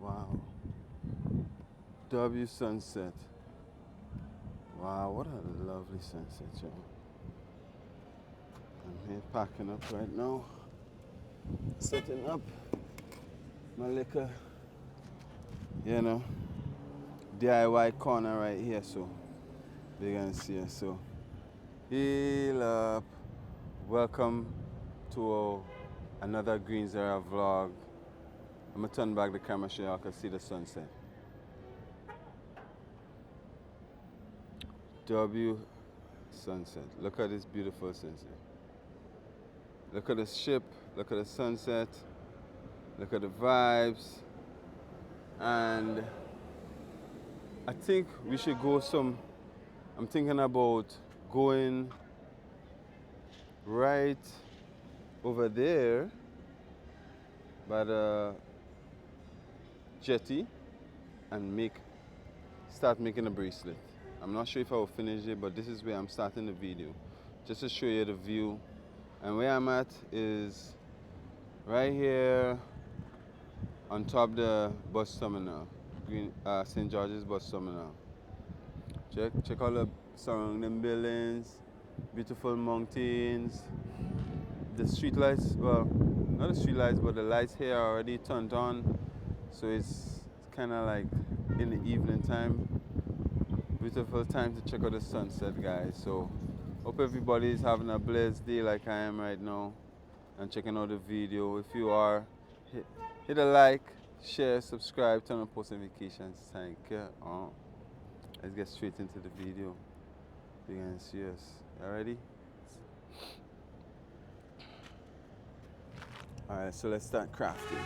Wow. W sunset. Wow, what a lovely sunset, yo. I'm here packing up right now. Setting up my liquor, you know, DIY corner right here, so they can see us. So, heal up. Welcome to another Greens Era vlog. I'm gonna turn back the camera so y'all can see the sunset. W sunset. Look at this beautiful sunset. Look at the ship. Look at the sunset. Look at the vibes. And I think we should go I'm thinking about going right over there by the jetty and start making a bracelet. I'm not sure if I will finish it, but this is where I'm starting the video, just to show you the view. And where I'm at is right here on top the bus terminal, St. George's bus terminal. Check all the surrounding buildings, beautiful mountains. The street lights, well, not the street lights, but the lights here are already turned on, so it's kind of like in the evening time. Beautiful time to check out the sunset, guys. So hope everybody's having a blessed day like I am right now and checking out the video. If you are, hit a like, share, subscribe, turn on post notifications. Thank you. Let's get straight into the video. You can see us. You ready? Alright, so let's start crafting.